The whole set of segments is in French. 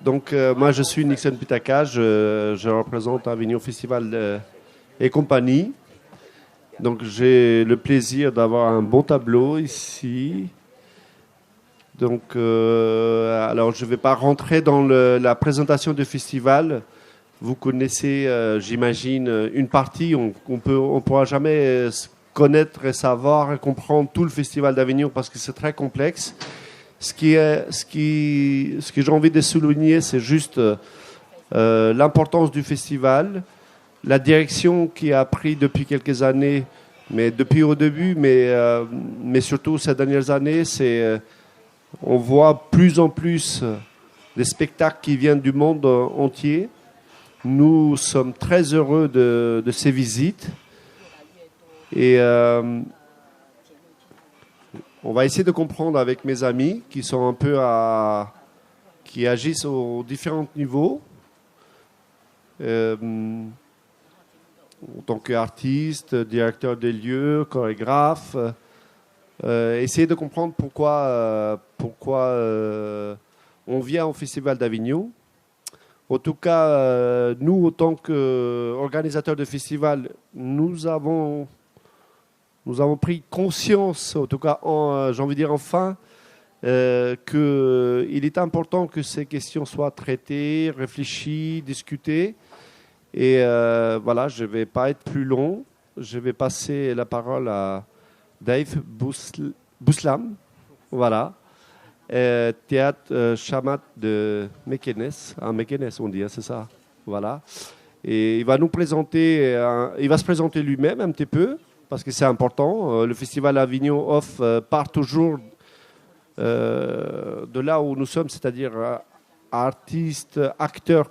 Donc, moi, je suis Nixon Pitaka, je représente Avignon Festival et compagnie. Donc, j'ai le plaisir d'avoir un bon tableau ici. Donc, alors, je ne vais pas rentrer dans la présentation du festival. Vous connaissez, j'imagine, une partie. On ne pourra jamais connaître et savoir et comprendre tout le festival d'Avignon parce que c'est très complexe. Ce que j'ai envie de souligner, c'est juste l'importance du festival, la direction qu'il a pris depuis quelques années, mais depuis au début, mais surtout ces dernières années, on voit plus en plus des spectacles qui viennent du monde entier. Nous sommes très heureux de ces visites et on va essayer de comprendre avec mes amis qui sont un peu qui agissent aux différents niveaux. En tant qu'artiste, directeur des lieux, chorégraphe, essayer de comprendre pourquoi on vient au Festival d'Avignon. En tout cas, nous, en tant qu'organisateurs de festival, nous avons pris conscience, en tout cas, j'ai envie de dire enfin, qu'il est important que ces questions soient traitées, réfléchies, discutées. Et voilà, je ne vais pas être plus long. Je vais passer la parole à Dave Bouslam. Voilà. Théâtre Chamat de Mekenes. À Mekenes, on dit, hein, c'est ça. Voilà. Et il va nous présenter, il va se présenter lui-même un petit peu, parce que c'est important. Le Festival Avignon Off part toujours de là où nous sommes, c'est-à-dire artistes, acteurs,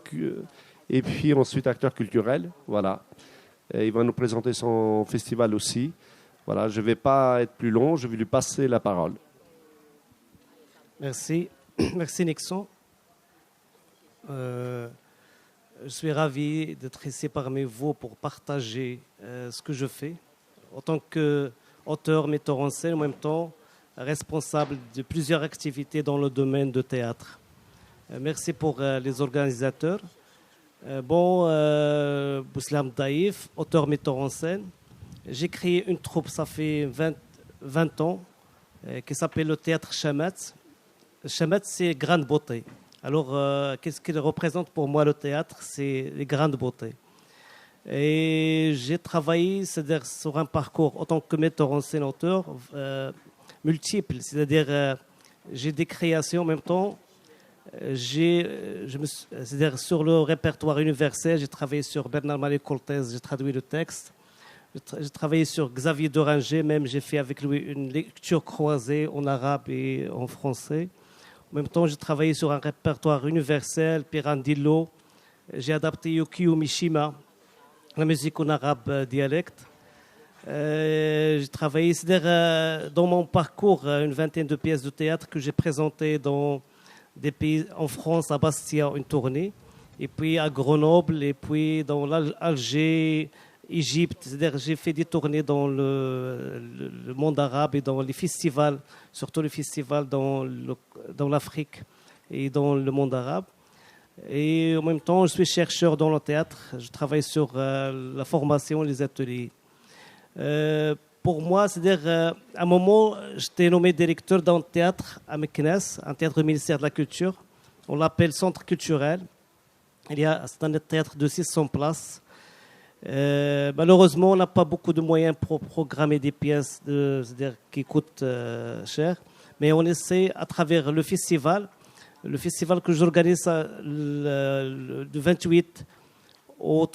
et puis ensuite acteurs culturels. Voilà. Et il va nous présenter son festival aussi. Voilà, je ne vais pas être plus long, je vais lui passer la parole. Merci. Merci Nixon. Je suis ravi d'être ici parmi vous pour partager ce que je fais en tant qu'auteur, metteur en scène, en même temps responsable de plusieurs activités dans le domaine de théâtre. Merci pour les organisateurs. Bouslam Daïf, auteur, metteur en scène. J'ai créé une troupe, ça fait 20 ans, qui s'appelle le Théâtre Chamat. Chamat, c'est grande beauté. Alors, qu'est-ce qu'il représente pour moi le théâtre? C'est les grandes beautés. Et j'ai travaillé, c'est-à-dire sur un parcours en tant que metteur en scène, auteur, multiple. C'est-à-dire, j'ai des créations en même temps. C'est-à-dire sur le répertoire universel, j'ai travaillé sur Bernard-Marie Cortez, j'ai traduit le texte. J'ai travaillé sur Xavier Doringer, même j'ai fait avec lui une lecture croisée en arabe et en français. En même temps, j'ai travaillé sur un répertoire universel, Pirandello. J'ai adapté Yukio Mishima, la musique en arabe dialecte. J'ai travaillé, c'est-à-dire dans mon parcours, une vingtaine de pièces de théâtre que j'ai présentées dans des pays en France, à Bastia, une tournée, et puis à Grenoble, et puis dans l'Alger, Égypte. C'est-à-dire j'ai fait des tournées dans le monde arabe et dans les festivals, surtout les festivals dans l'Afrique et dans le monde arabe. Et en même temps, je suis chercheur dans le théâtre. Je travaille sur la formation et les ateliers. Pour moi, c'est-à-dire, à un moment, j'étais nommé directeur d'un théâtre à Mekenes, un théâtre du ministère de la Culture. On l'appelle Centre culturel. C'est un théâtre de 600 places. Malheureusement, on n'a pas beaucoup de moyens pour programmer des pièces c'est-à-dire, qui coûtent cher. Mais on essaie, à travers le festival que j'organise du 28 au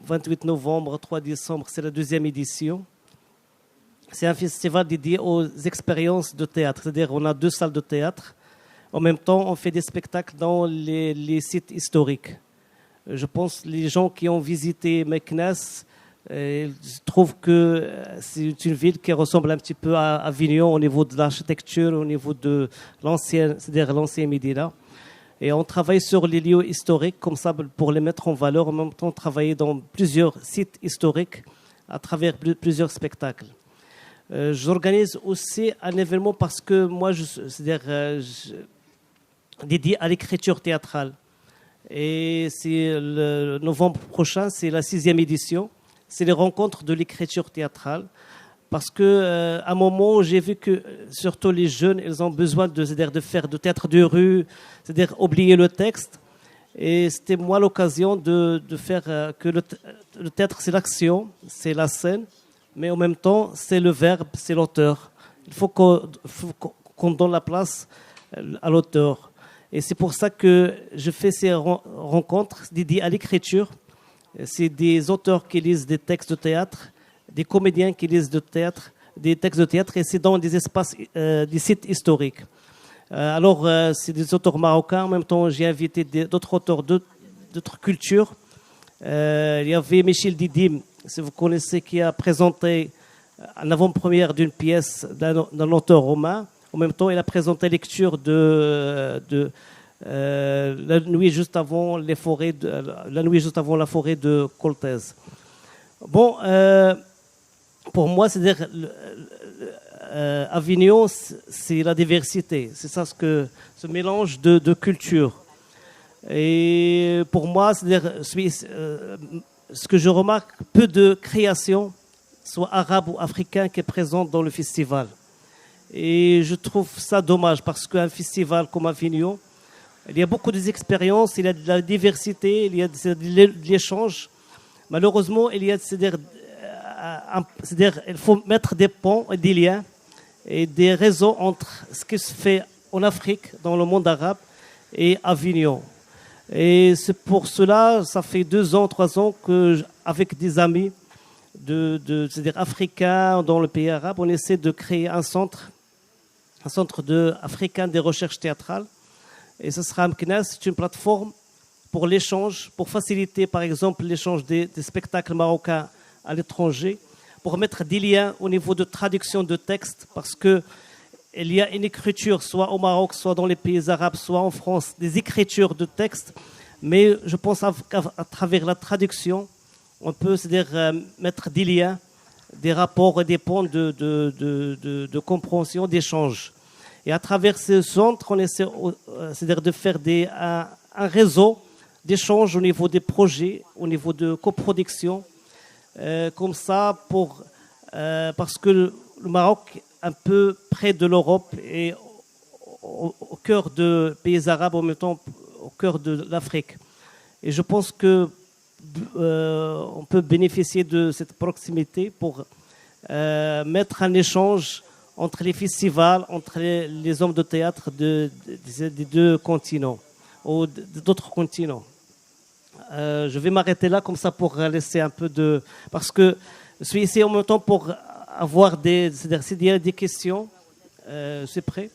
28 novembre, 3 décembre, c'est la 2e édition. C'est un festival dédié aux expériences de théâtre. C'est-à-dire on a 2 salles de théâtre. En même temps, on fait des spectacles dans les sites historiques. Je pense que les gens qui ont visité Mekenes trouvent que c'est une ville qui ressemble un petit peu à Avignon au niveau de l'architecture, au niveau de c'est-à-dire l'ancien Médina. Et on travaille sur les lieux historiques comme ça pour les mettre en valeur. En même temps, travailler dans plusieurs sites historiques à travers plusieurs spectacles. J'organise aussi un événement parce que moi, c'est-à-dire dédié à l'écriture théâtrale. Et c'est le novembre prochain, c'est la 6e édition. C'est les rencontres de l'écriture théâtrale. Parce que à un moment, j'ai vu que surtout les jeunes, ils ont besoin de faire du théâtre de rue, c'est-à-dire oublier le texte. Et c'était moi l'occasion de faire que le théâtre, c'est l'action, c'est la scène, mais en même temps, c'est le verbe, c'est l'auteur. Il faut qu'on donne la place à l'auteur. Et c'est pour ça que je fais ces rencontres dédiées à l'écriture. C'est des auteurs qui lisent des textes de théâtre, des comédiens qui lisent des textes de théâtre, et c'est dans des espaces, des sites historiques. Alors, c'est des auteurs marocains. En même temps, j'ai invité d'autres auteurs d'autres cultures. Il y avait Michel Didim, si vous connaissez, qui a présenté en avant-première d'une pièce d'un auteur romain. En même temps, il a présenté lecture de la nuit juste avant la forêt de Coltez. Bon, pour moi, c'est-à-dire Avignon, c'est la diversité. C'est ça ce mélange de cultures. Et pour moi, c'est-à-dire ce que je remarque, peu de créations, soit arabes ou africaines, qui est présente dans le festival. Et je trouve ça dommage parce qu'un festival comme Avignon, il y a beaucoup d'expériences, il y a de la diversité, il y a de l'échange. Malheureusement, il y a, c'est-à-dire, il faut mettre des ponts et des liens et des réseaux entre ce qui se fait en Afrique, dans le monde arabe, et Avignon. Et c'est pour cela, ça fait 2 ans, 3 ans que, avec des amis c'est-à-dire africains dans le pays arabe, on essaie de créer un centre africain des recherches théâtrales. Et ce sera Mknas, c'est une plateforme pour l'échange, pour faciliter par exemple l'échange des spectacles marocains à l'étranger, pour mettre des liens au niveau de traduction de textes, parce que il y a une écriture, soit au Maroc, soit dans les pays arabes, soit en France, des écritures de textes, mais je pense qu'à travers la traduction, on peut, c'est-à-dire mettre des liens, des rapports et des ponts de compréhension, d'échange. Et à travers ce centre, on essaie, c'est-à-dire de faire un réseau d'échange au niveau des projets, au niveau de coproduction, comme ça, parce que le Maroc, un peu près de l'Europe et au cœur des pays arabes, en même temps au cœur de l'Afrique. Et je pense que on peut bénéficier de cette proximité pour mettre un échange entre les festivals, entre les hommes de théâtre des 2 continents ou d'autres continents. Je vais m'arrêter là comme ça pour laisser un peu de... Parce que je suis ici en même temps pour avoir s'il y a des questions, c'est prêt.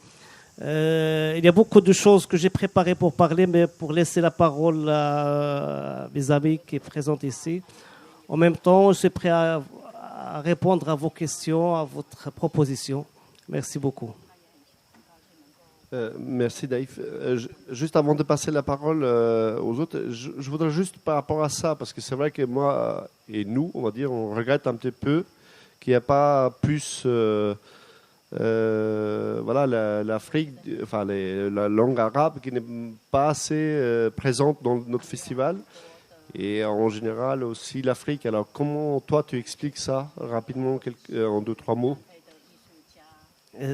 Il y a beaucoup de choses que j'ai préparées pour parler, mais pour laisser la parole à mes amis qui sont présents ici. En même temps, je suis prêt à répondre à vos questions, à votre proposition. Merci beaucoup. Merci Daïf. Juste avant de passer la parole aux autres, je voudrais juste par rapport à ça, parce que c'est vrai que moi et nous, on va dire, on regrette un petit peu qu'il n'y a pas plus... voilà, l'Afrique, enfin la langue arabe qui n'est pas assez présente dans notre festival, et en général aussi l'Afrique. Alors comment toi tu expliques ça rapidement en 2-3 mots?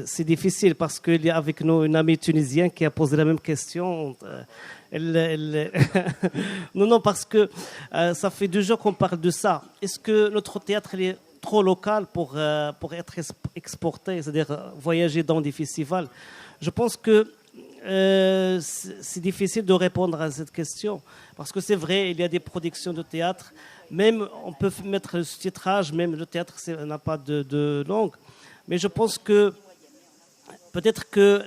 C'est difficile parce qu'il y a avec nous une amie tunisienne qui a posé la même question. Non, parce que ça fait 2 jours qu'on parle de ça. Est-ce que notre théâtre est trop local pour être exporté, c'est-à-dire voyager dans des festivals? Je pense que c'est difficile de répondre à cette question, parce que c'est vrai, il y a des productions de théâtre, même on peut mettre le sous-titrage, même le théâtre n'a pas de langue, mais je pense que peut-être que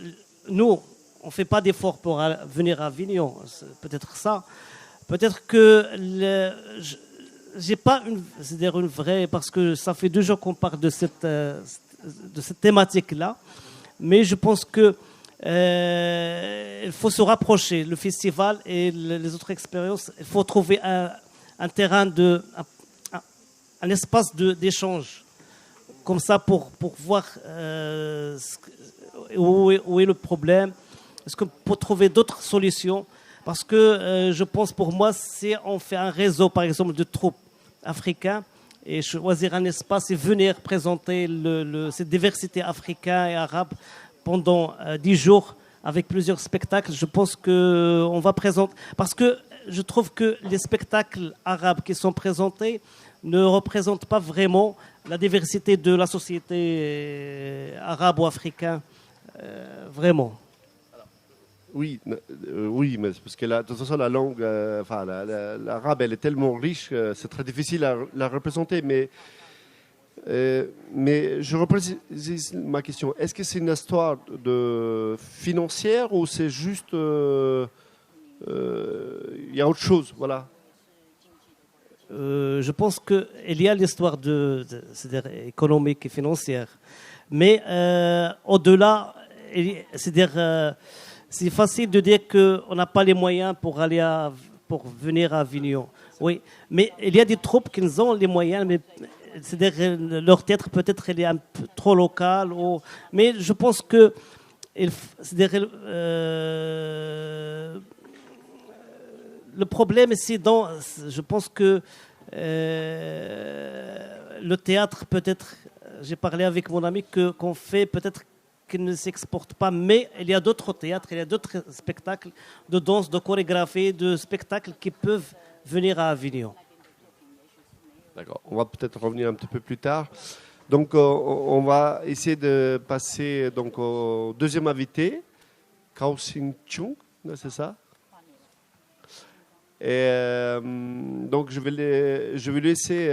nous, on ne fait pas d'efforts pour venir à Avignon, c'est peut-être ça, peut-être que j'ai pas c'est-à-dire une vraie, parce que ça fait 2 jours qu'on parle de cette thématique-là, mais je pense que il faut se rapprocher, le festival et les autres expériences. Il faut trouver un terrain un espace d'échange, comme ça pour voir où est le problème, est-ce que pour trouver d'autres solutions. Parce que je pense pour moi, si on fait un réseau, par exemple, de troupes africains, et choisir un espace et venir présenter cette diversité africaine et arabe pendant 10 jours avec plusieurs spectacles, je pense qu'on va présenter... Parce que je trouve que les spectacles arabes qui sont présentés ne représentent pas vraiment la diversité de la société arabe ou africaine, vraiment. Oui, oui, mais c'est parce que de toute façon, la langue, l'arabe, elle est tellement riche, c'est très difficile à la représenter. Mais je reprécise ma question. Est-ce que c'est une histoire financière ou c'est juste... Il y a autre chose, voilà. Je pense qu'il y a l'histoire c'est-à-dire économique et financière. Mais au-delà, c'est-à-dire... c'est facile de dire qu'on n'a pas les moyens pour venir à Avignon. Oui, mais il y a des troupes qui ont les moyens, mais c'est-à-dire leur théâtre peut-être il est un peu trop local. Mais je pense que c'est-à-dire, le problème je pense que le théâtre peut-être, j'ai parlé avec mon ami qu'on fait peut-être qui ne s'exporte pas, mais il y a d'autres théâtres, il y a d'autres spectacles de danse, de chorégraphie, de spectacles qui peuvent venir à Avignon. D'accord, on va peut-être revenir un petit peu plus tard. Donc on va essayer de passer donc, au deuxième invité, Kao Sing Chung, c'est ça? Et, donc je vais lui laisser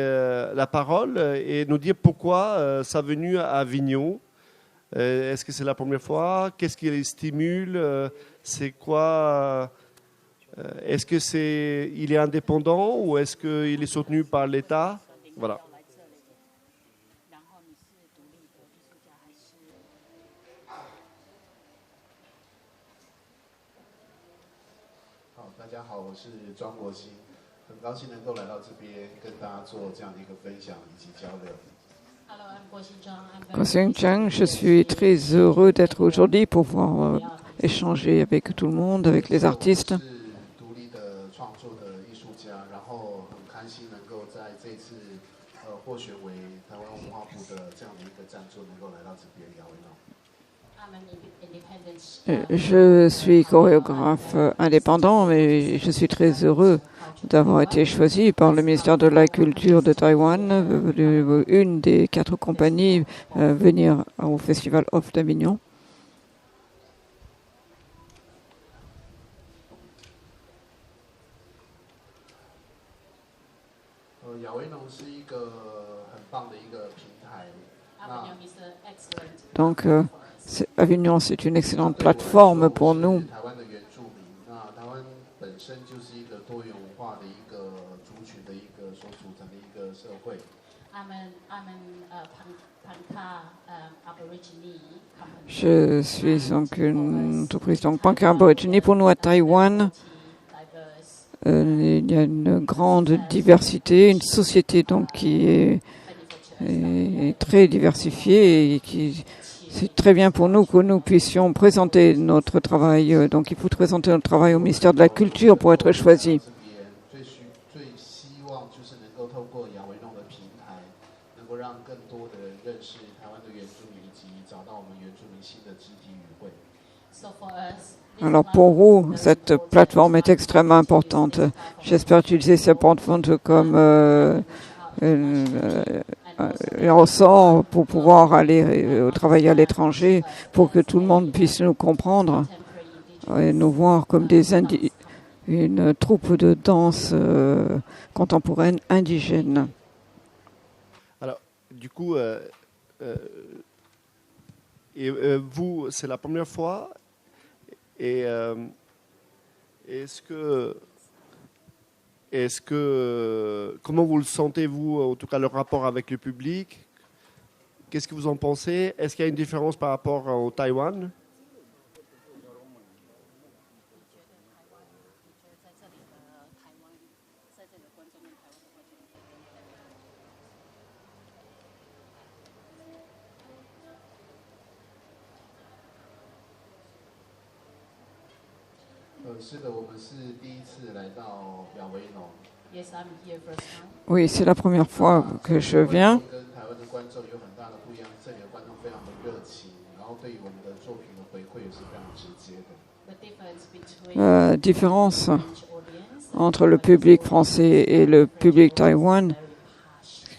la parole et nous dire pourquoi sa venue à Avignon. Est-ce que c'est la première fois? Qu'est-ce qui les stimule? C'est quoi? Est-ce que il est indépendant ou est-ce qu'il est soutenu par l'État? Voilà. Kao Sing Chung, je suis très heureux d'être aujourd'hui pour pouvoir échanger avec tout le monde, avec les artistes. Je suis chorégraphe indépendant, mais je suis très heureux d'avoir été choisi par le ministère de la Culture de Taïwan, une des 4 compagnies, venir au Festival Off d'Avignon. Donc, Avignon, c'est une excellente plateforme pour nous. Je suis donc une entreprise Pankha Aborigine. Pour nous à Taïwan, il y a une grande diversité, une société donc qui est très diversifiée et c'est très bien pour nous que nous puissions présenter notre travail. Donc il faut présenter notre travail au ministère de la Culture pour être choisi. Alors pour vous, cette plateforme est extrêmement importante. J'espère utiliser cette plateforme comme un ressort pour pouvoir aller travailler à l'étranger, pour que tout le monde puisse nous comprendre et nous voir comme une troupe de danse contemporaine indigène. Alors, du coup, vous, c'est la première fois. Et comment vous le sentez-vous, en tout cas le rapport avec le public? Qu'est-ce que vous en pensez? Est-ce qu'il y a une différence par rapport au Taïwan? Oui, c'est la première fois que je viens. La différence entre le public français et le public taïwan,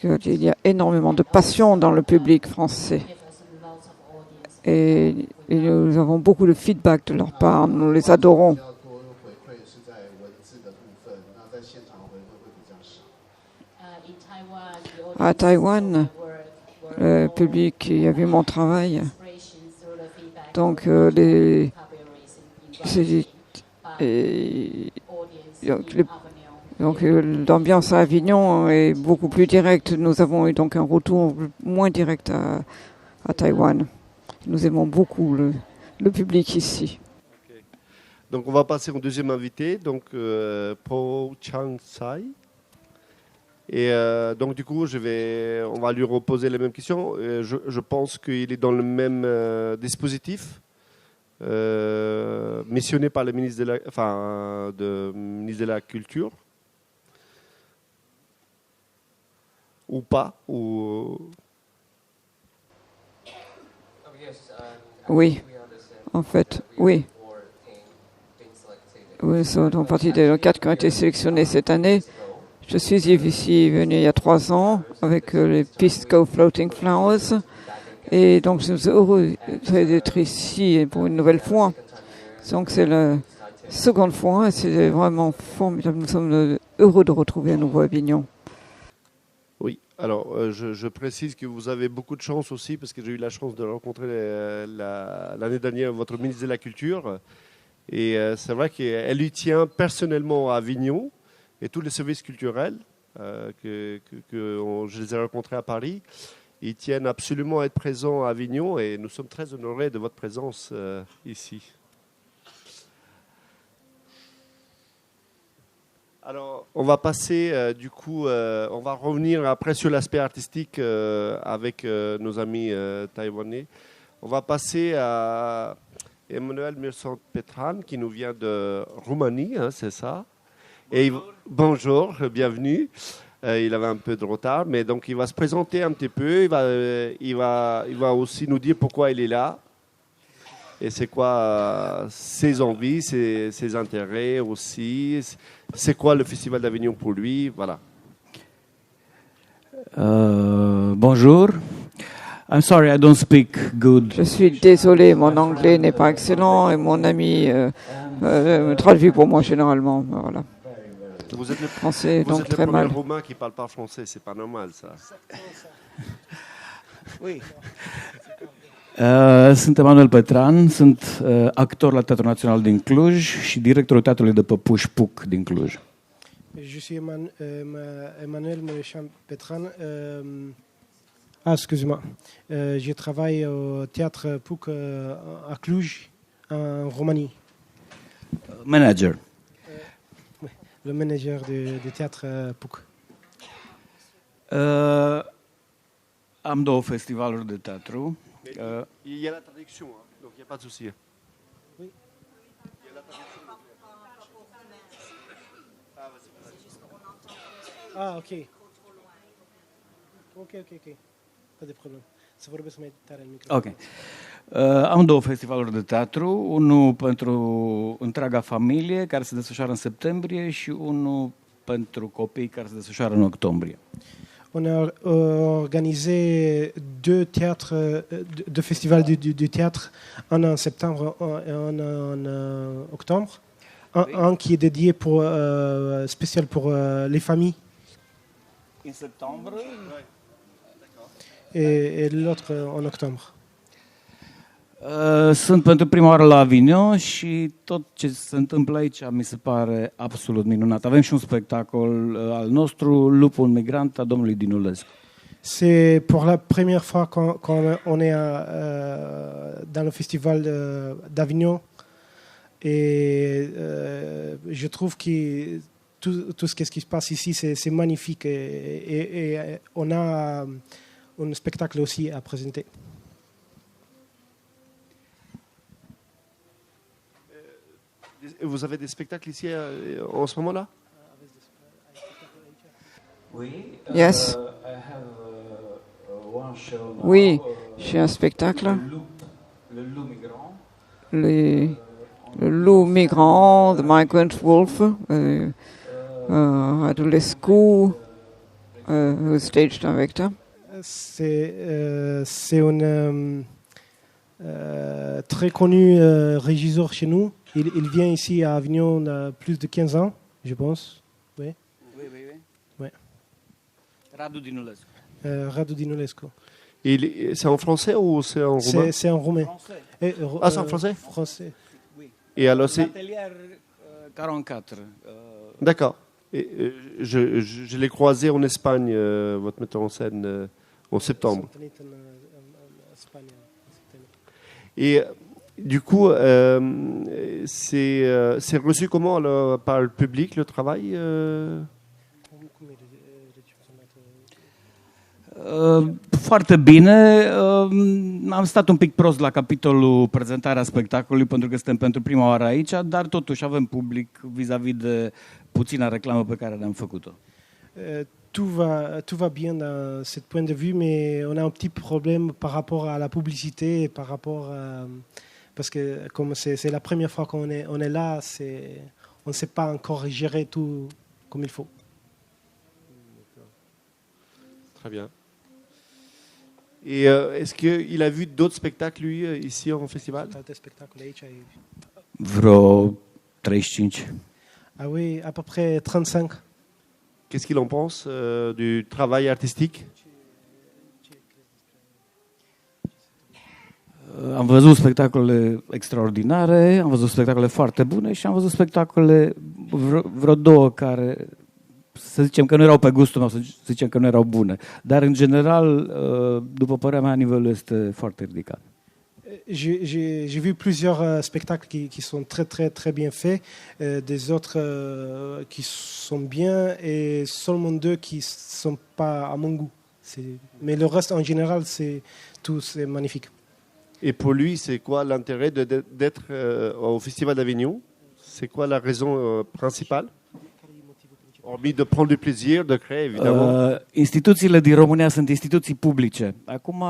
il y a énormément de passion dans le public français. Et nous avons beaucoup de feedback de leur part, nous les adorons. À Taïwan, le public qui a vu mon travail, donc l'ambiance à Avignon est beaucoup plus directe. Nous avons eu donc un retour moins direct à Taïwan. Nous aimons beaucoup le public ici. Okay. Donc on va passer au deuxième invité, donc Po Chang Sai. Et donc du coup, on va lui reposer les mêmes questions. Je pense qu'il est dans le même dispositif, missionné par le ministre de la Culture, ou pas, ou... Oui, en fait, oui. Oui, nous sommes partie des 4 qui ont été sélectionnés cette année. Je suis ici venu il y a 3 ans avec les Pisco Floating Flowers. Et donc, je suis heureux d'être ici pour une nouvelle fois. Donc, c'est la seconde fois et c'est vraiment formidable. Nous sommes heureux de retrouver à nouveau Avignon. Oui, alors je précise que vous avez beaucoup de chance aussi parce que j'ai eu la chance de rencontrer l'année dernière votre ministre de la Culture. Et c'est vrai qu'elle lui tient personnellement à Avignon. Et tous les services culturels je les ai rencontrés à Paris, ils tiennent absolument à être présents à Avignon et nous sommes très honorés de votre présence ici. Alors, on va passer, on va revenir après sur l'aspect artistique avec nos amis taïwanais. On va passer à Emmanuel Mirsant-Petran qui nous vient de Roumanie, hein, c'est ça? Bonjour, bienvenue. Il avait un peu de retard, mais donc il va se présenter un petit peu. Il va aussi nous dire pourquoi il est là et c'est quoi ses envies, ses intérêts aussi. C'est quoi le Festival d'Avignon pour lui, voilà. Bonjour. I'm sorry, I don't speak good. Je suis désolé, mon anglais n'est pas excellent et mon ami traduit pour moi généralement. Voilà. Vous êtes le français, donc très premier mal. Roumain qui parle pas français, c'est pas normal ça. Oui. Sunt Emanuel Petran, sunt actor la Teatrul Național din Cluj și directorul Teatrului de Păpuși Puc din Cluj. Je suis Emmanuel Petran. Excusez-moi. Je travaille au Théâtre Puc à Cluj, en Roumanie. Manager. Le manager du Théâtre Puc. Am 2 festivaluri de teatru. Il y a la traduction, hein, donc il n'y a pas de souci. Oui. Il y a la traduction. Ah, ok. Ok. Pas de problème. Să vorbesc mai tare în microfon. Ok. Am 2 festivaluri de teatru, unul pentru întreaga familie, care se desfășoară în septembrie, și unul pentru copii, care se desfășoară în octombrie. On a organisé deux festivals du théâtre, un en septembre et un en octobre. Un qui est dédié spécial pour les familles. En septembre. Et l'autre en octobre. Sunt pentru prima oară la Avignon și tot ce se întâmplă aici mi se pare absolut minunat. Avem și un spectacol al nostru, Lupul migrant, a domnului Dinulescu. C'est pour la première fois qu'on est dans le festival d'Avignon et je trouve que tout ce qui se passe ici c'est magnifique et on a un spectacle aussi à présenter. vous avez des spectacles ici en ce moment-là? Oui. Yes. Oui, j'ai un spectacle. Le loup migrant. Le loup migrant, The Migrant Wolf, Radulescu, stage director. C'est un très connu régisseur chez nous. Il vient ici à Avignon plus de 15 ans, je pense. Oui. Ouais. Radu Dinulescu. Radu Dinulescu. C'est en français ou c'est en roumain? C'est en roumain. Ah, c'est en français? Français. Oui. Et alors c'est... L'atelier 44. D'accord. Et, je l'ai croisé en Espagne, votre metteur en scène, en septembre. Et du coup, c'est reçu comment alors, par le public, le travail Foarte bine. Am stat un pic prost la capitolul prezentarea spectacolului pentru că suntem pentru prima oară aici, dar totuși avem public vis-a-vis de puțina reclamă pe care ne-am făcut-o. Tout va bien dans ce point de vue, mais on a un petit problème par rapport à la publicité, par rapport à, parce que comme c'est la première fois qu'on est là, on ne sait pas encore gérer tout comme il faut. Très bien. Et est-ce qu'il a vu d'autres spectacles, lui, ici, en festival? Vreo 35. Ah oui, à peu près 35. Qu'est-ce qu'il en pense du travail artistique? Am văzut spectacole extraordinare, am văzut spectacole foarte bune și am văzut spectacole vreo două care, să zicem că nu erau pe gustul meu, să zicem că nu erau bune. Dar, în general, după părerea mea, nivelul este foarte ridicat. J'ai vu plusieurs spectacles qui sont très bien faits, des autres qui sont bien et seulement deux qui sont pas à mon goût. Mais le reste, en général, c'est magnifique. Et pour lui, c'est quoi l'intérêt d'être au Festival d'Avignon? C'est quoi la raison principale? Hormis de prendre du plaisir, de créer, évidemment. Instituțiile din România sunt instituții publice. Acum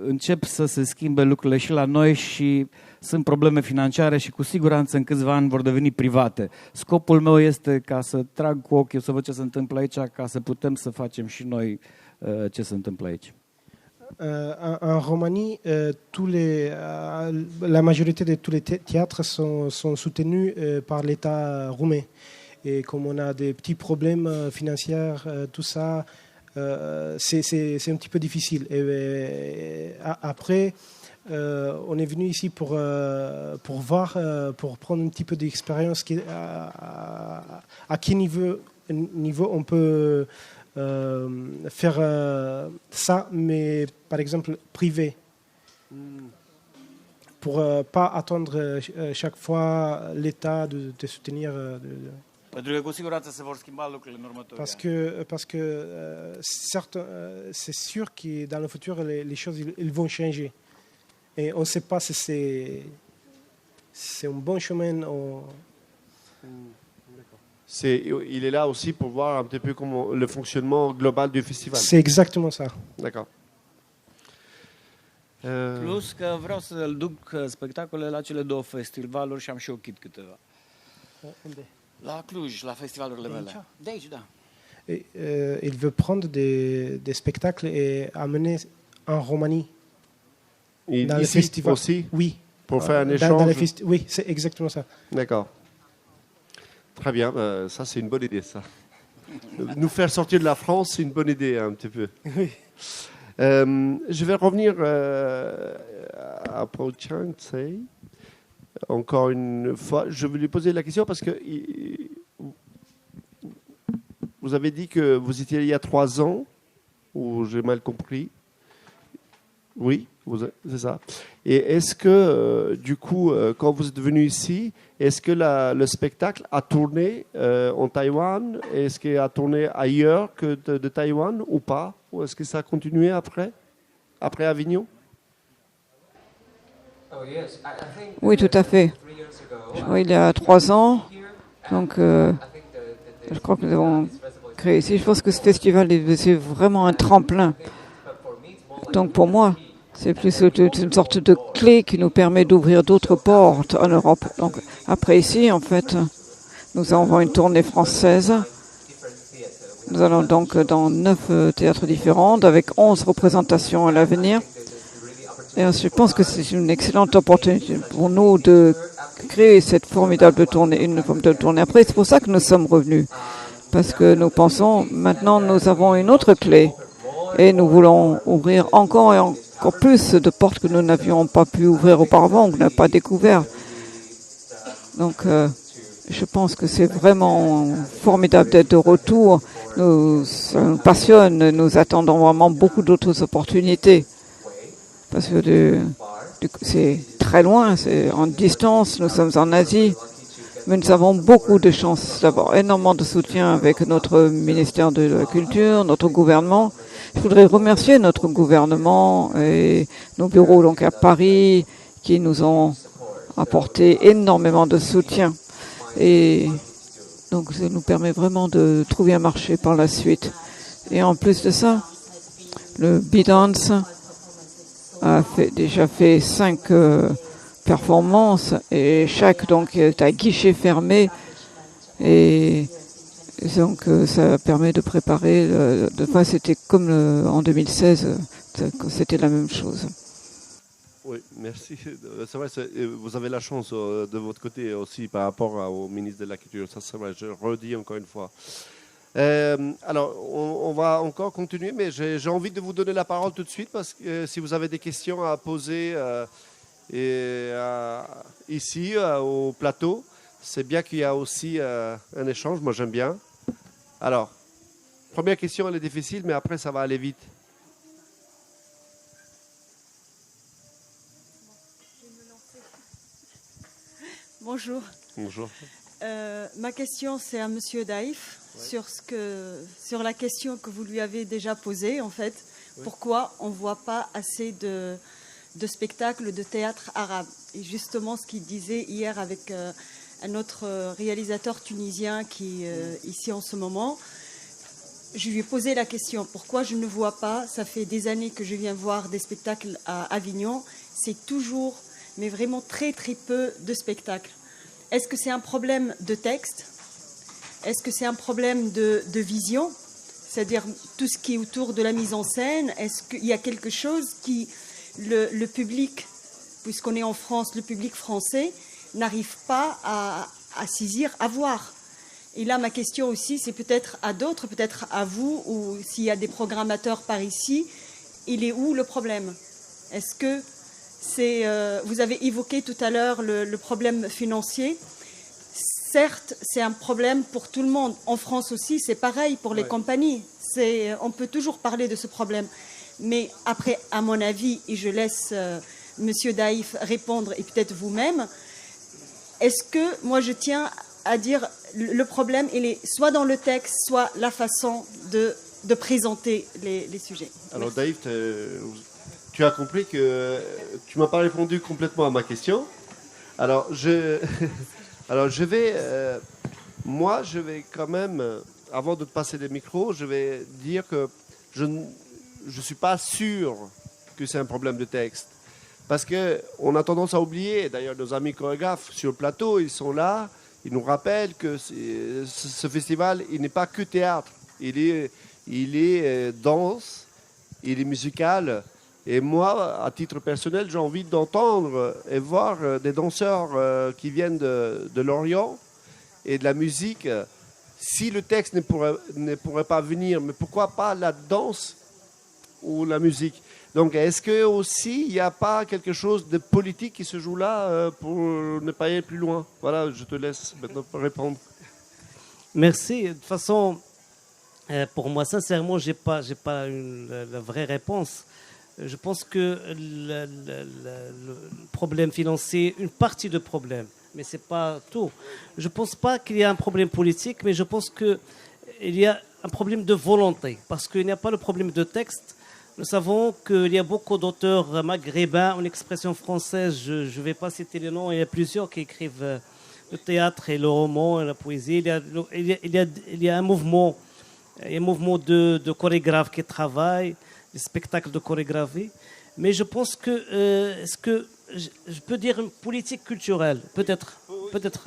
încep să se schimbe lucrurile și la noi și sunt probleme financiare și cu siguranță în câțiva ani vor deveni private. Scopul meu este ca să trag cu ochiul să văd ce se întâmplă aici, ca să putem să facem și noi ce se întâmplă aici. En Roumanie, la majorité de tous les théâtres sont soutenus par l'État roumain. Et comme on a des petits problèmes financiers, tout ça, c'est un petit peu difficile. Et après, on est venu ici pour voir, pour prendre un petit peu d'expérience à quel niveau on peut faire ça, mais par exemple privé. Pour pas attendre chaque fois l'État de soutenir. Pentru că cu siguranță se vor schimba lucrurile în următorii ani. Parce que certes, c'est sûr que dans le futur, les choses ils vont changer. Et on ne sait pas si c'est un bon chemin. Il est là aussi pour voir un petit peu comment le fonctionnement global du festival. C'est exactement ça. D'accord. Plus că vreau să-l duc spectacole la cele două festivaluri și am și ochit câteva. Unde? La Cluj, la festivalurile mele. De aici, da. Il veut prendre des spectacles et amener en Roumanie. Et dans ici le festival aussi? Oui. Pour faire un échange? Oui, c'est exactement ça. D'accord. Très bien, ça c'est une bonne idée, ça. Nous faire sortir de la France, c'est une bonne idée, un petit peu. Oui. Je vais revenir à Prochance. Encore une fois, je vais lui poser la question parce que vous avez dit que vous étiez il y a 3 ans, ou j'ai mal compris. Oui, c'est ça. Et est-ce que, du coup, quand vous êtes venu ici, est-ce que le spectacle a tourné en Taïwan? Est-ce qu'il a tourné ailleurs que de Taïwan ou pas? Ou est-ce que ça a continué après Avignon? Oui, tout à fait. Il y a 3 ans, donc je crois que nous avons créé ici. Je pense que ce festival c'est vraiment un tremplin. Donc pour moi, c'est plus une sorte de clé qui nous permet d'ouvrir d'autres portes en Europe. Donc après ici, en fait, nous avons une tournée française. Nous allons donc dans 9 théâtres différents, avec 11 représentations à l'avenir. Et je pense que c'est une excellente opportunité pour nous de créer cette formidable tournée, une formidable tournée. Après, c'est pour ça que nous sommes revenus. Parce que nous pensons, maintenant, nous avons une autre clé. Et nous voulons ouvrir encore et encore plus de portes que nous n'avions pas pu ouvrir auparavant, que nous n'avons pas découvert. Donc, je pense que c'est vraiment formidable d'être de retour. Ça nous passionne. Nous attendons vraiment beaucoup d'autres opportunités. Parce que c'est très loin, c'est en distance, nous sommes en Asie, mais nous avons beaucoup de chance d'avoir énormément de soutien avec notre ministère de la Culture, notre gouvernement. Je voudrais remercier notre gouvernement et nos bureaux donc à Paris qui nous ont apporté énormément de soutien. Et donc ça nous permet vraiment de trouver un marché par la suite. Et en plus de ça, le Bidance a déjà fait 5 performances et chaque donc est à guichet fermé et donc ça permet de préparer. C'était comme en 2016, c'était la même chose. Oui, merci. C'est vrai, vous avez la chance de votre côté aussi par rapport au ministre de la Culture. Ça, c'est vrai, je redis encore une fois. Alors, on va encore continuer, mais j'ai envie de vous donner la parole tout de suite parce que si vous avez des questions à poser ici au plateau, c'est bien qu'il y a aussi un échange. Moi, j'aime bien. Alors, première question, elle est difficile, mais après, ça va aller vite. Bonjour. Bonjour. Ma question, c'est à Monsieur Daïf. Ouais. Sur la question que vous lui avez déjà posée, en fait, oui. Pourquoi on ne voit pas assez de spectacles de théâtre arabe? Et justement, ce qu'il disait hier avec un autre réalisateur tunisien qui est ici en ce moment, je lui ai posé la question, pourquoi je ne vois pas, ça fait des années que je viens voir des spectacles à Avignon, c'est toujours, mais vraiment très très peu de spectacles. Est-ce que c'est un problème de texte? Est-ce que c'est un problème de vision? C'est-à-dire tout ce qui est autour de la mise en scène? Est-ce qu'il y a quelque chose qui, le public, puisqu'on est en France, le public français, n'arrive pas à saisir, à voir? Et là, ma question aussi, c'est peut-être à d'autres, peut-être à vous, ou s'il y a des programmateurs par ici, il est où le problème? Est-ce que vous avez évoqué tout à l'heure le problème financier. Certes, c'est un problème pour tout le monde. En France aussi, c'est pareil pour les compagnies. On peut toujours parler de ce problème. Mais après, à mon avis, et je laisse Monsieur Daïf répondre, et peut-être vous-même, est-ce que, moi je tiens à dire, le problème, il est soit dans le texte, soit la façon de présenter les sujets. Alors Daïf, tu as compris que tu ne m'as pas répondu complètement à ma question. Alors, je vais quand même, avant de te passer le micro, je vais dire que je ne suis pas sûr que c'est un problème de texte. Parce qu'on a tendance à oublier, d'ailleurs nos amis chorégraphes sur le plateau, ils sont là, ils nous rappellent que ce festival, il n'est pas que théâtre. Il est danse, il est musical. Et moi, à titre personnel, j'ai envie d'entendre et voir des danseurs qui viennent de l'Orient et de la musique. Si le texte ne pourrait pas venir, mais pourquoi pas la danse ou la musique? Donc, est-ce que aussi il n'y a pas quelque chose de politique qui se joue là pour ne pas aller plus loin? Voilà, je te laisse maintenant répondre. Merci. De toute façon, pour moi, sincèrement, j'ai pas la vraie réponse. Je pense que le problème financier, une partie du problème, mais ce n'est pas tout. Je ne pense pas qu'il y a un problème politique, mais je pense qu'il y a un problème de volonté, parce qu'il n'y a pas le problème de texte. Nous savons qu'il y a beaucoup d'auteurs maghrébins en expression française. Je ne vais pas citer les noms. Il y a plusieurs qui écrivent le théâtre et le roman et la poésie. Il y a un mouvement, de chorégraphes qui travaillent, des spectacles de chorégraphie. Mais je pense que, est-ce que je peux dire une politique culturelle, peut-être,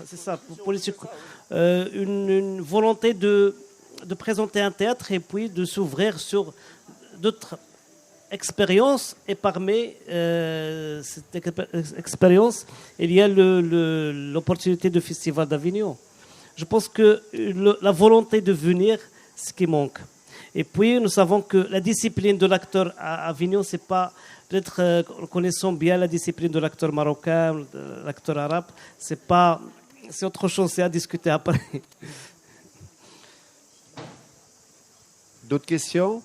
c'est ça, une volonté de présenter un théâtre et puis de s'ouvrir sur d'autres expériences. Et parmi cette expérience, il y a l'opportunité du Festival d'Avignon. Je pense que la volonté de venir, c'est ce qui manque. Et puis, nous savons que la discipline de l'acteur à Avignon, c'est pas... Peut-être connaissons bien la discipline de l'acteur marocain, de l'acteur arabe. C'est autre chose, c'est à discuter après. D'autres questions?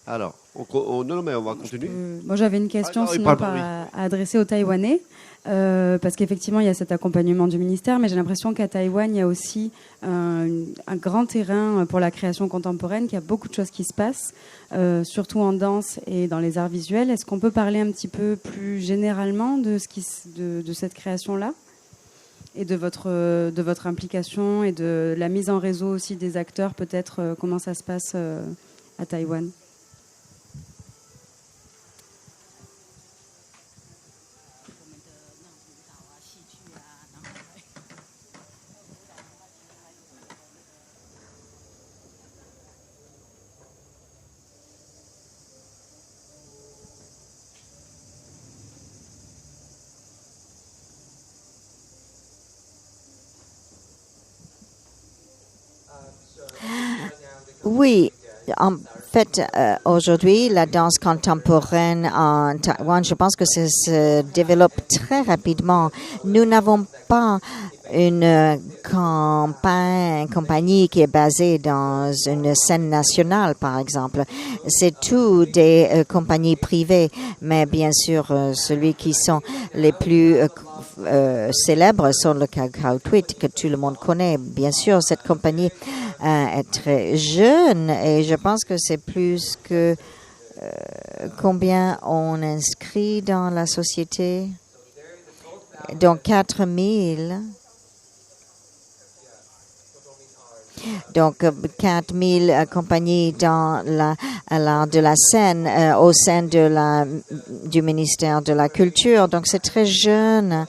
Alors, non, mais on va continuer. Moi, j'avais une question à adresser aux Taïwanais, parce qu'effectivement, il y a cet accompagnement du ministère, mais j'ai l'impression qu'à Taïwan, il y a aussi un grand terrain pour la création contemporaine, qu'il y a beaucoup de choses qui se passent, surtout en danse et dans les arts visuels. Est-ce qu'on peut parler un petit peu plus généralement de cette création-là et de votre implication et de la mise en réseau aussi des acteurs, peut-être, comment ça se passe à Taïwan? Oui, en fait, aujourd'hui, la danse contemporaine en Taïwan, je pense que ça se développe très rapidement. Nous n'avons pas une compagnie qui est basée dans une scène nationale, par exemple. C'est tout des compagnies privées, mais bien sûr, celui qui sont les plus célèbres sont le Kakao Tweet, que tout le monde connaît. Bien sûr, cette compagnie est très jeune et je pense que c'est plus que combien on inscrit dans la société. Donc 4000. Donc 4000 compagnies dans de la scène au sein du ministère de la Culture. Donc c'est très jeune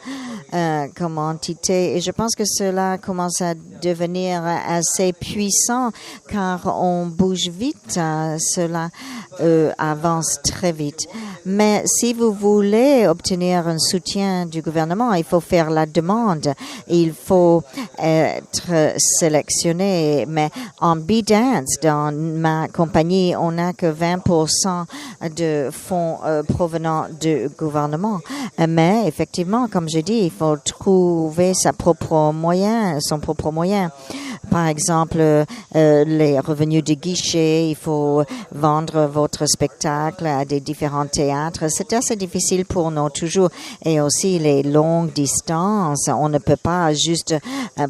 comme entité et je pense que cela commence à devenir assez puissant car on bouge vite, cela avance très vite. Mais si vous voulez obtenir un soutien du gouvernement, il faut faire la demande, il faut être sélectionné. Mais en B-Dance, dans ma compagnie, on n'a que 20% de fonds provenant du gouvernement. Mais effectivement, comme je dis, il faut trouver son propre moyen. Par exemple, les revenus de guichet, il faut vendre votre spectacle à des différents théâtres. C'est assez difficile pour nous toujours. Et aussi les longues distances. On ne peut pas juste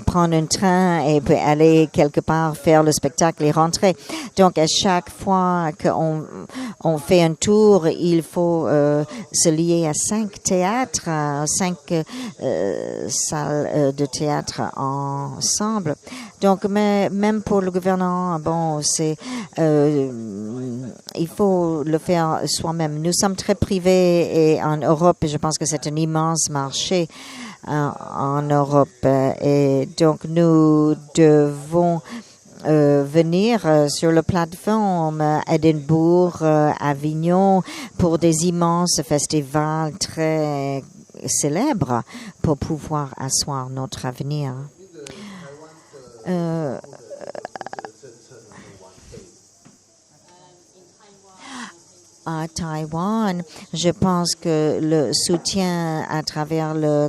prendre un train et puis aller quelque part faire le spectacle et rentrer. Donc, à chaque fois qu'on fait un tour, il faut se lier à 5 théâtres, 5 salles de théâtre ensemble. Donc, mais même pour le gouvernement, bon, il faut le faire soi-même. Nous sommes très privés et en Europe, je pense que c'est un immense marché en Europe. Et donc, nous devons venir sur la plateforme Édimbourg, Avignon pour des immenses festivals très célèbres pour pouvoir asseoir notre avenir. À Taïwan, je pense que le soutien à travers le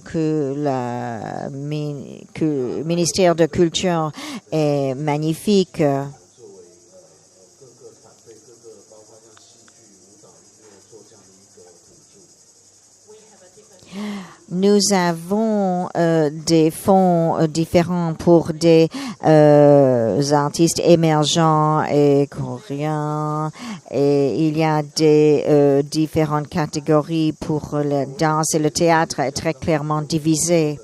ministère de Culture est magnifique. Nous avons des fonds différents pour des artistes émergents et coréens, et il y a des différentes catégories pour la danse, et le théâtre est très clairement divisé.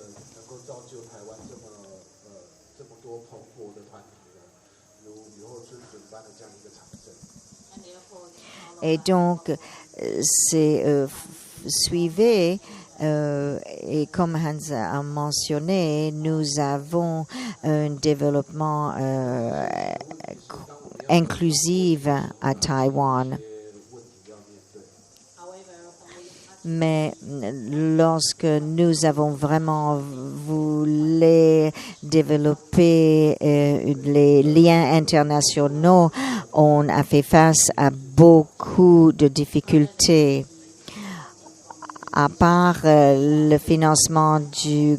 Et donc, suivez, et comme Hans a mentionné, nous avons un développement inclusif à Taïwan. Mais lorsque nous avons vraiment voulu développer les liens internationaux, on a fait face à beaucoup de difficultés. À part le financement du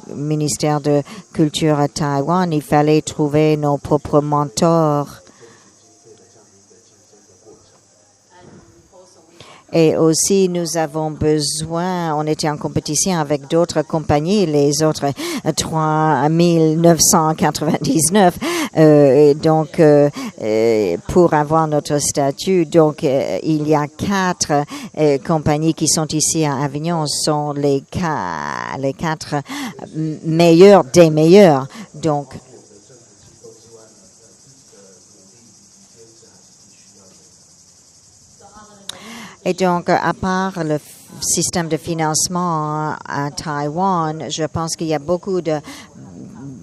ministère de Culture à Taïwan, il fallait trouver nos propres mentors. Et aussi, nous avons besoin, on était en compétition avec d'autres compagnies, les autres 3999, donc pour avoir notre statut. Donc, il y a 4 compagnies qui sont ici à Avignon, sont les 4 meilleurs des meilleurs. Donc, et donc, à part le système de financement à Taïwan, je pense qu'il y a beaucoup de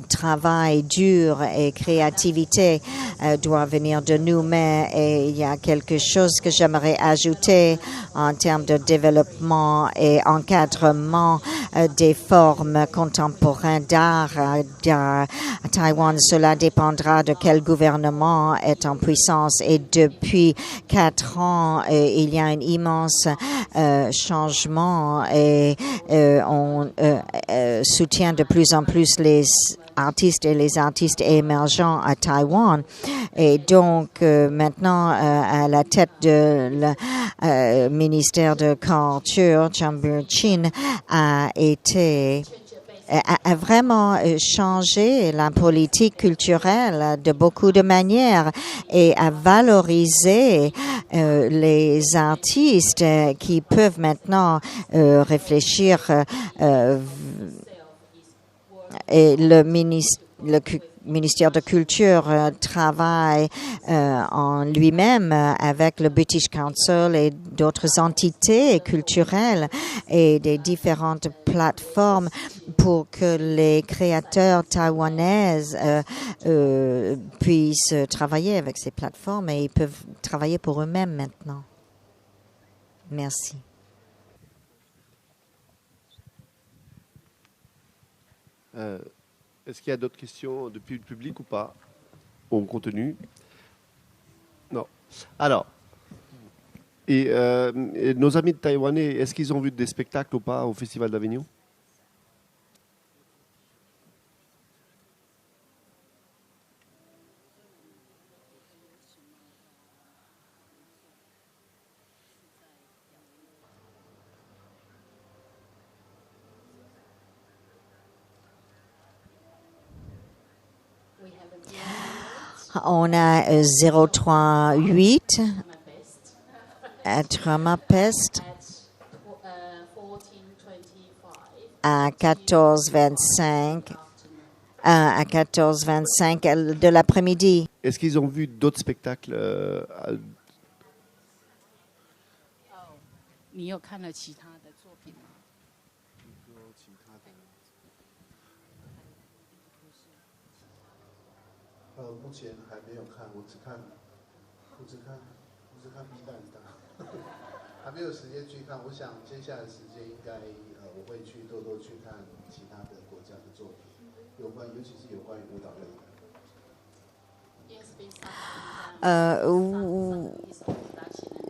travail dur et créativité doit venir de nous, mais il y a quelque chose que j'aimerais ajouter en termes de développement et encadrement des formes contemporaines d'art à Taïwan. Cela dépendra de quel gouvernement est en puissance, et depuis 4 ans, il y a un immense changement, et on soutient de plus en plus les artistes et les artistes émergents à Taïwan. Et donc, maintenant, à la tête de le ministère de Culture, Chang Bir-chin a vraiment changé la politique culturelle de beaucoup de manières et a valorisé les artistes qui peuvent maintenant réfléchir. Et le ministère de Culture travaille en lui-même avec le British Council et d'autres entités culturelles et des différentes plateformes pour que les créateurs taïwanaises puissent travailler avec ces plateformes, et ils peuvent travailler pour eux-mêmes maintenant. Merci. Est-ce qu'il y a d'autres questions depuis le public ou pas? On continue. Non. Alors, et nos amis de Taïwanais, est-ce qu'ils ont vu des spectacles ou pas au Festival d'Avignon? On a 038 à Tramapest à 14h25 à 14h25 de l'après-midi. Est-ce qu'ils ont vu d'autres spectacles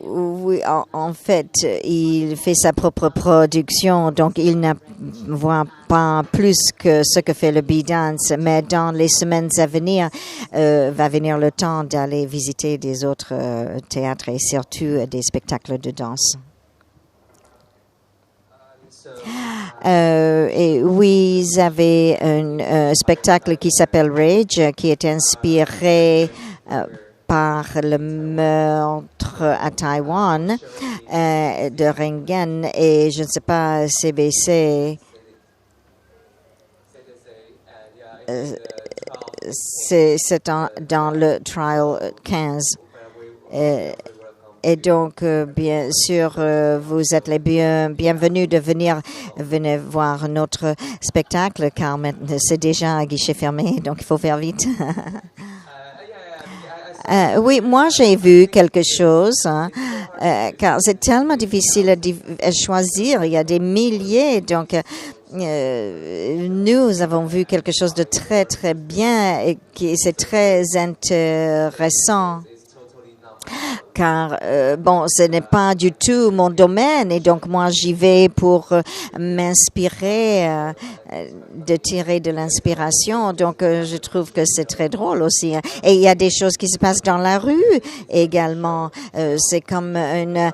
Oui, en fait, il fait sa propre production, donc il ne voit pas plus que ce que fait le B-Dance. Mais dans les semaines à venir, va venir le temps d'aller visiter des autres théâtres et surtout des spectacles de danse. Et oui, ils avaient un spectacle qui s'appelle Rage, qui est inspiré par le meurtre à Taïwan de Rengen, et je ne sais pas, CBC, c'est dans le Trial 15. Et donc, bien sûr, vous êtes les bienvenus de venir voir notre spectacle, car c'est déjà à guichet fermé, donc il faut faire vite. Oui, moi j'ai vu quelque chose, car c'est tellement difficile à choisir. Il y a des milliers, donc nous avons vu quelque chose de très très bien et qui c'est très intéressant. Car, bon, ce n'est pas du tout mon domaine et donc moi j'y vais pour m'inspirer, de tirer de l'inspiration. Donc je trouve que c'est très drôle aussi. Et il y a des choses qui se passent dans la rue également. C'est comme une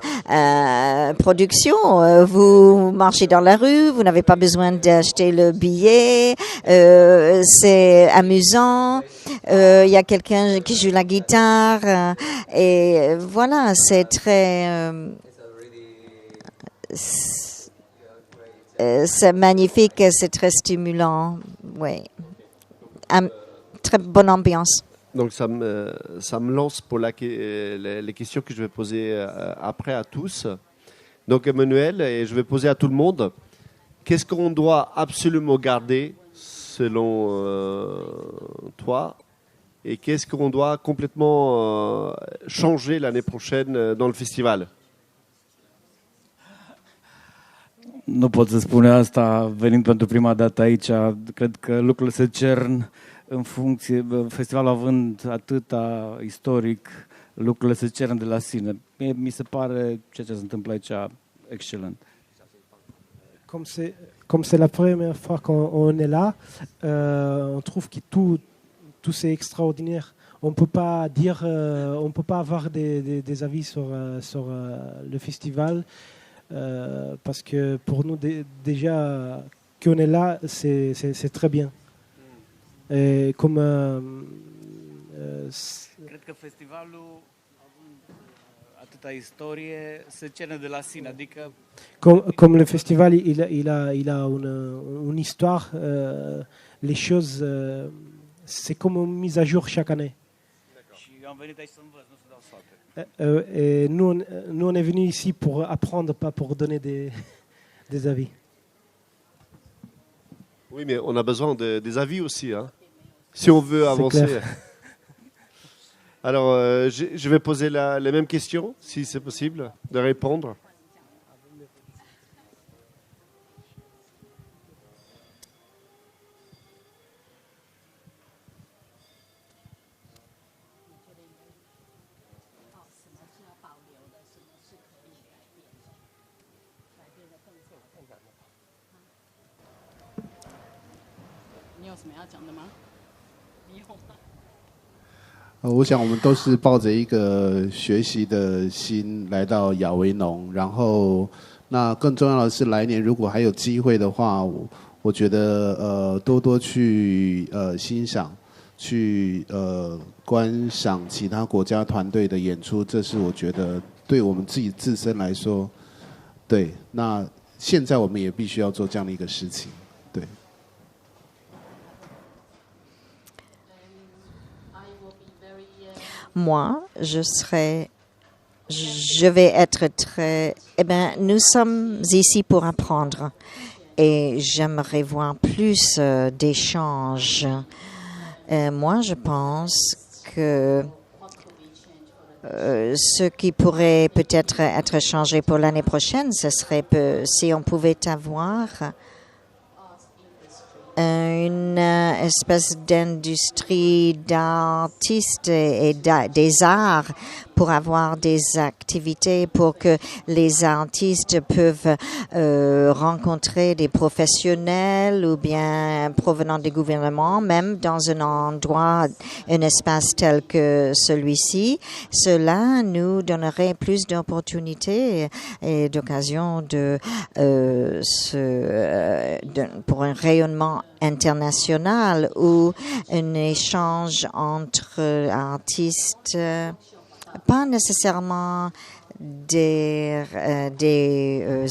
production. Vous marchez dans la rue, vous n'avez pas besoin d'acheter le billet. C'est amusant. Il y a quelqu'un qui joue la guitare et voilà, c'est très c'est magnifique, c'est très stimulant. Oui, très bonne ambiance. Donc ça me lance pour les questions que je vais poser après à tous. Donc Emmanuel, et je vais poser à tout le monde, qu'est-ce qu'on doit absolument garder selon toi, et qu'est-ce qu'on doit complètement changer l'année prochaine dans le festival? Nu pot să spun asta venind pentru prima dată aici. Cred că lucrurile se cern în funcție, festivalul având atâta istoric, lucrurile se cern de la sine. Mi se pare ceea ce se întâmplă aici excelent. Comme c'est la première fois qu'on est là, on trouve que tout c'est extraordinaire. On peut pas dire, on peut pas avoir des avis sur le festival parce que pour nous déjà qu'on est là, c'est très bien. Et comme cred că festivalul atâta istorie se cerne de la sine, adică comme le festival il a une histoire, les choses c'est comme une mise à jour chaque année. Et nous on est venus ici pour apprendre, pas pour donner des avis. Oui, mais on a besoin des avis aussi, hein, si on veut avancer. Clair. Alors, je vais poser les mêmes questions, si c'est possible, de répondre.我想我们都是抱着一个学习的心来到亚维农，然后那更重要的是，来年如果还有机会的话，我觉得多多去欣赏，去观赏其他国家团队的演出，这是我觉得对我们自身来说，对，那现在我们也必须要做这样的一个事情，对。Moi, je vais être très... Eh bien, nous sommes ici pour apprendre et j'aimerais voir plus d'échanges. Moi, je pense que ce qui pourrait peut-être être changé pour l'année prochaine, ce serait si on pouvait avoir une espèce d'industrie d'artistes et des arts pour avoir des activités pour que les artistes peuvent rencontrer des professionnels ou bien provenant des gouvernements, même dans un endroit, un espace tel que celui-ci. Cela nous donnerait plus d'opportunités et d'occasions pour un rayonnement international ou un échange entre artistes, pas nécessairement des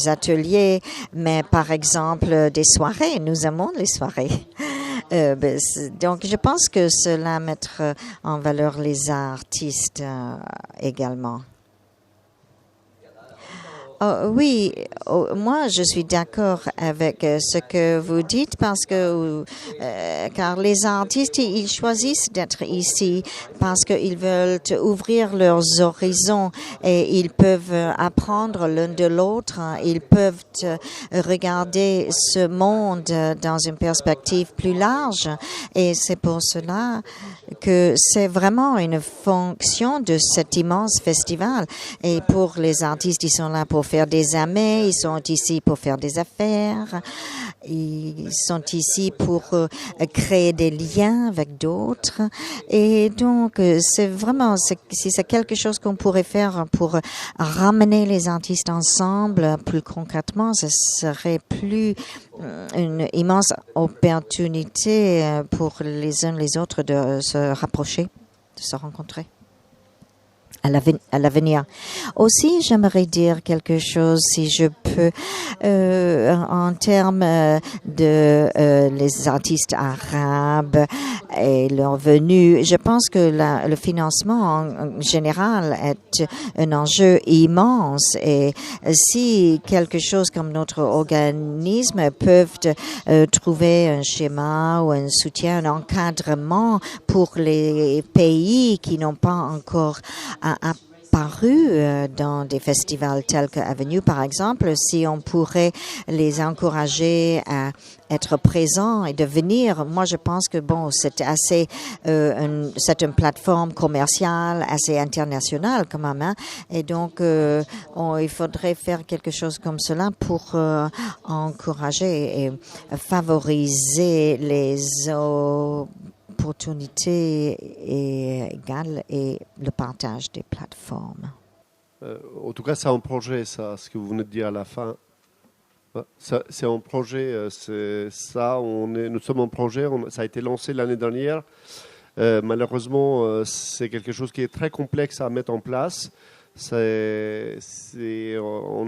ateliers, mais par exemple des soirées. Nous aimons les soirées. Donc je pense que cela mettra en valeur les artistes également. Oui, moi je suis d'accord avec ce que vous dites parce que car les artistes ils choisissent d'être ici parce qu'ils veulent ouvrir leurs horizons et ils peuvent apprendre l'un de l'autre, ils peuvent regarder ce monde dans une perspective plus large et c'est pour cela que c'est vraiment une fonction de cet immense festival et pour les artistes ils sont là pour faire des amis, ils sont ici pour faire des affaires, ils sont ici pour créer des liens avec d'autres. Et donc, c'est vraiment, si c'est quelque chose qu'on pourrait faire pour ramener les artistes ensemble, plus concrètement, ce serait plus une immense opportunité pour les uns les autres de se rapprocher, de se rencontrer à l'avenir. Aussi, j'aimerais dire quelque chose, si je peux, en termes de les artistes arabes et leur venue. Je pense que le financement en général est un enjeu immense et si quelque chose comme notre organisme peuvent trouver un schéma ou un soutien, un encadrement pour les pays qui n'ont pas encore apparu dans des festivals tels que Avenue, par exemple, si on pourrait les encourager à être présents et de venir. Moi, je pense que bon, c'est assez, c'est une plateforme commerciale assez internationale quand même, hein, et donc il faudrait faire quelque chose comme cela pour encourager et favoriser les opportunités égales et le partage des plateformes. En tout cas, c'est un projet, ça, ce que vous venez de dire à la fin. C'est un projet, c'est ça. Nous sommes en projet. Ça a été lancé l'année dernière. Malheureusement, c'est quelque chose qui est très complexe à mettre en place. On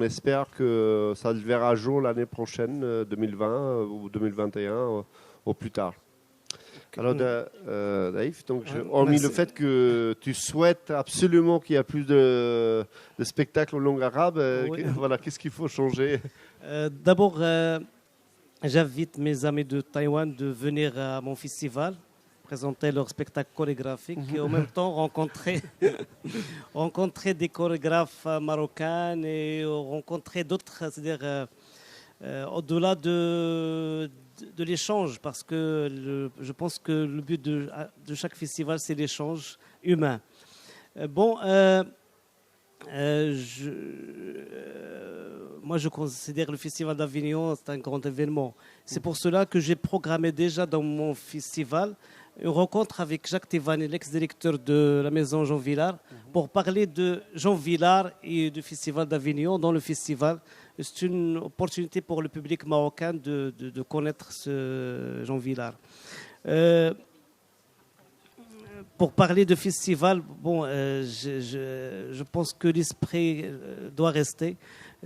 espère que ça le verra jour l'année prochaine, 2020 ou 2021, au plus tard. Alors, Daïf, donc, hormis le fait que tu souhaites absolument qu'il y ait plus de spectacles en langue arabe, oui. Voilà, qu'est-ce qu'il faut changer? D'abord, j'invite mes amis de Taïwan de venir à mon festival, présenter leur spectacle chorégraphique et en même temps rencontrer des chorégraphes marocains et rencontrer d'autres, c'est-à-dire au-delà de l'échange, parce que je pense que le but de chaque festival, c'est l'échange humain. Moi, je considère le Festival d'Avignon, c'est un grand événement. C'est pour cela que j'ai programmé déjà dans mon festival une rencontre avec Jacques Thévani, l'ex-directeur de la maison Jean Villard, pour parler de Jean Villard et du Festival d'Avignon dans le festival. C'est une opportunité pour le public marocain de connaître ce Jean Villard. Pour parler de festival, je pense que l'esprit doit rester.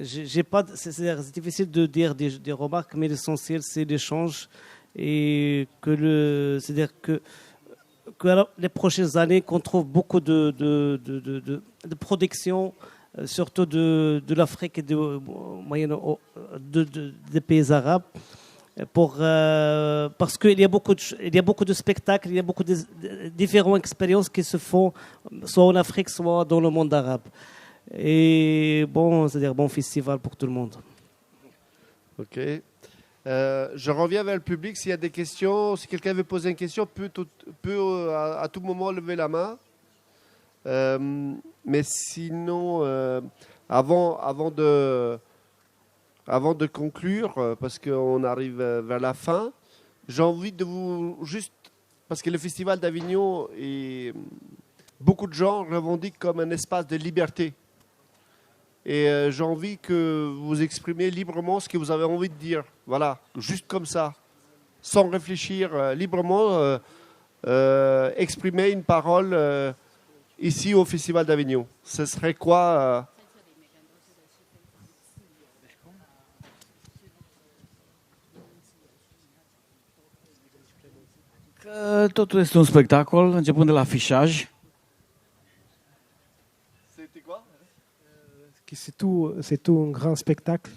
C'est difficile de dire des remarques, mais l'essentiel, c'est l'échange. Et c'est-à-dire que les prochaines années, qu'on trouve beaucoup de production, surtout de l'Afrique et des pays arabes, parce qu'il y a beaucoup de spectacles, il y a beaucoup de différentes expériences qui se font soit en Afrique, soit dans le monde arabe. Et c'est-à-dire bon festival pour tout le monde. Ok. Je reviens vers le public. S'il y a des questions, si quelqu'un veut poser une question, peut à tout moment lever la main. Mais sinon, avant de conclure, parce qu'on arrive vers la fin, j'ai envie de vous juste, parce que le Festival d'Avignon, beaucoup de gens revendiquent comme un espace de liberté. Et j'ai envie que vous exprimiez librement ce que vous avez envie de dire. Voilà, juste comme ça, sans réfléchir, librement, exprimer une parole ici au Festival d'Avignon. Ce serait quoi Că totul este un spectacol, începând de la afișaj. C'est tout un grand spectacle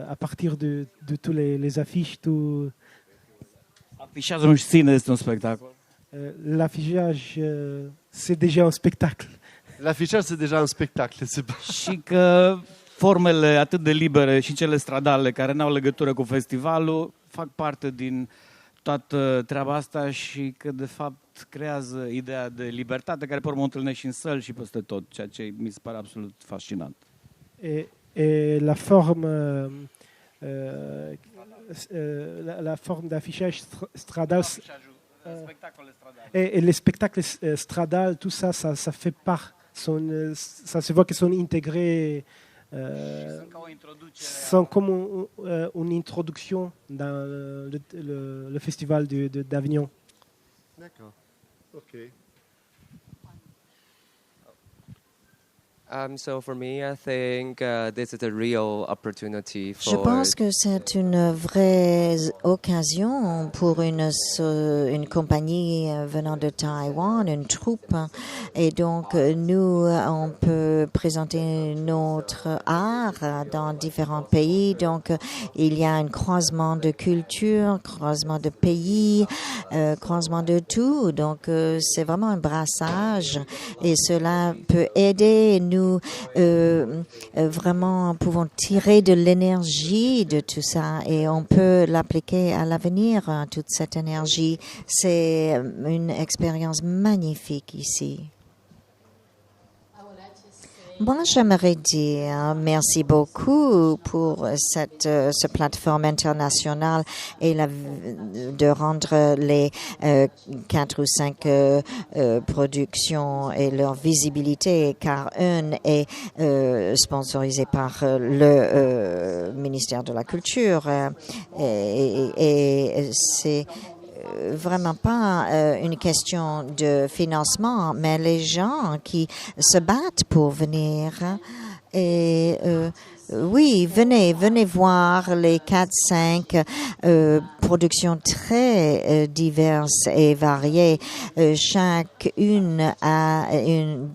à partir de tous les affiches. Afișajul în sine este un spectacol. L'affichage, c'est déjà un spectacle. L'affichage, c'est déjà un spectacle. Și că formele atât de libere și cele stradale care n-au legătură cu festivalul fac parte din toată treaba asta și că de fapt creează ideea de libertate care pe urmă o întâlnești în săli și peste tot, ceea ce mi se pare absolut fascinant. Et la forme, la forme d'affichage stradal, et les spectacles stradal, tout ça, ça fait part, ça se voit qu'ils sont intégrés, sont comme une introduction dans le festival d'Avignon. D'accord. Ok. So for me, I think this is a real opportunity for. Je pense que c'est une vraie occasion pour une compagnie venant de Taïwan, une troupe. Et donc, nous, on peut présenter notre art dans différents pays. Donc, il y a un croisement de culture, croisement de pays, croisement de tout. Donc, c'est vraiment un brassage. Et cela peut aider nous vraiment pouvons tirer de l'énergie de tout ça et on peut l'appliquer à l'avenir, toute cette énergie. C'est une expérience magnifique ici. Moi, j'aimerais dire merci beaucoup pour cette plateforme internationale et de rendre les 4 ou 5 productions et leur visibilité, car une est sponsorisée par le ministère de la Culture et c'est vraiment pas une question de financement, mais les gens qui se battent pour venir. Et oui, venez voir les 4-5 productions très diverses et variées. Chacune a une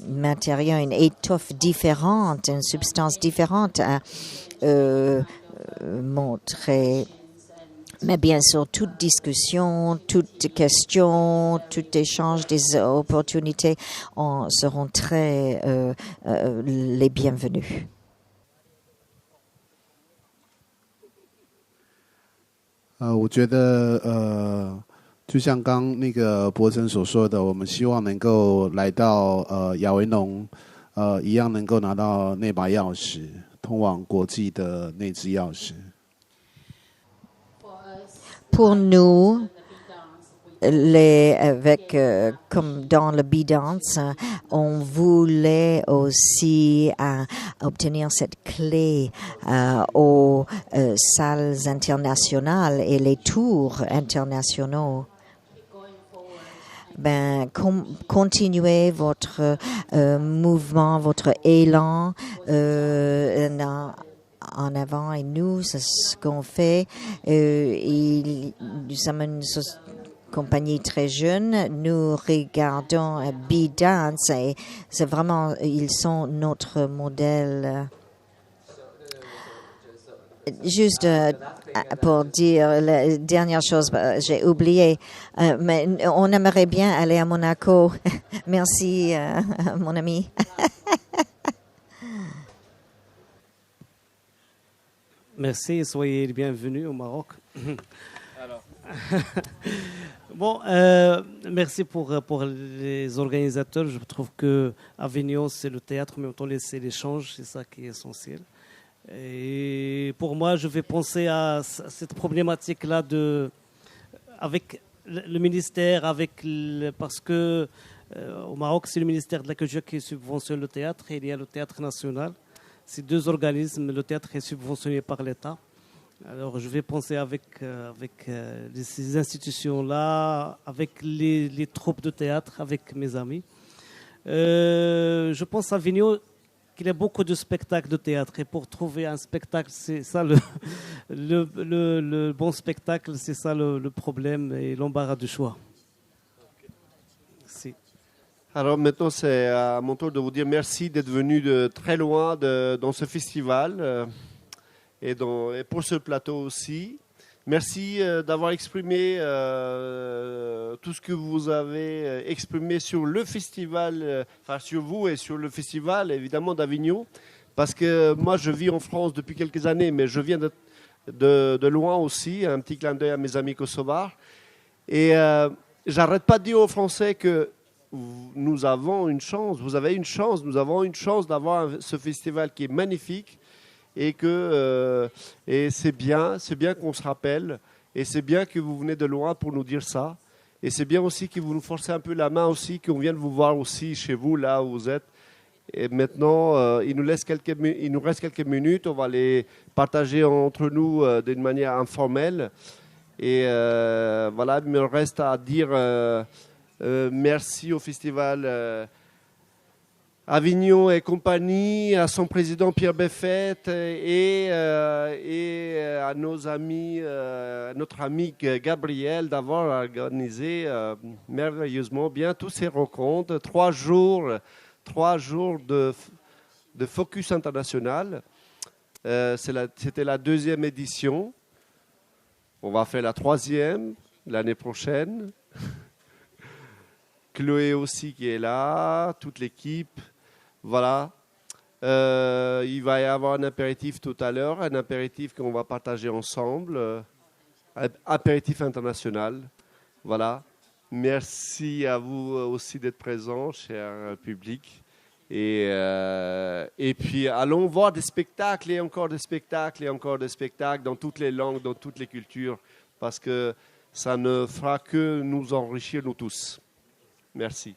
matériau, une étoffe différente, une substance différente à montrer. Mais bien sûr, toute discussion, toute question, tout échange des opportunités seront très les bienvenus.我觉得就像刚那个博森所说的，我们希望能够来到亚维农一样能够拿到那把钥匙，通往国际的那只钥匙。Pour nous, comme dans le B-Dance, on voulait aussi obtenir cette clé aux salles internationales et les tours internationaux. Continuez votre mouvement, votre élan en avant, et nous, c'est ce qu'on fait. Nous sommes une compagnie très jeune. Nous regardons B-Dance et c'est vraiment, ils sont notre modèle. Juste pour dire la dernière chose, j'ai oublié, mais on aimerait bien aller à Monaco. Merci, mon ami. Merci et soyez les bienvenus au Maroc. Bon, merci pour les organisateurs. Je trouve que Avignon, c'est le théâtre, mais en même temps, c'est l'échange, c'est ça qui est essentiel. Et pour moi, je vais penser à cette problématique-là avec le ministère, parce que au Maroc, c'est le ministère de la Culture qui subventionne le théâtre et il y a le Théâtre National. Ces deux organismes, le théâtre est subventionné par l'État. Alors je vais penser avec ces institutions-là, avec les troupes de théâtre, avec mes amis. Je pense à Avignon qu'il y a beaucoup de spectacles de théâtre et pour trouver un spectacle, c'est ça le bon spectacle, c'est ça le problème et l'embarras du choix. Merci. Alors maintenant, c'est à mon tour de vous dire merci d'être venu de très loin dans ce festival et pour ce plateau aussi. Merci d'avoir exprimé tout ce que vous avez exprimé sur le festival, enfin sur vous et sur le festival évidemment d'Avignon. Parce que moi, je vis en France depuis quelques années, mais je viens de loin aussi. Un petit clin d'œil à mes amis kosovars. Et j'arrête pas de dire aux Français que nous avons une chance, vous avez une chance, nous avons une chance d'avoir ce festival qui est magnifique et c'est bien qu'on se rappelle et c'est bien que vous venez de loin pour nous dire ça et c'est bien aussi que vous nous forcez un peu la main aussi, qu'on vienne vous voir aussi chez vous là où vous êtes. Et maintenant, il nous reste quelques minutes, on va les partager entre nous d'une manière informelle et voilà, il me reste à dire merci au festival Avignon et compagnie, à son président Pierre Beffet et à nos amis, notre ami Gabriel d'avoir organisé merveilleusement bien toutes ces rencontres. 3 jours de focus international. C'était la 2e édition. On va faire la 3e l'année prochaine. Chloé aussi qui est là, toute l'équipe. Voilà. Il va y avoir un apéritif tout à l'heure, un apéritif qu'on va partager ensemble. Apéritif international. Voilà. Merci à vous aussi d'être présents, cher public. Et puis, allons voir des spectacles et encore des spectacles et encore des spectacles dans toutes les langues, dans toutes les cultures, parce que ça ne fera que nous enrichir, nous tous. Merci.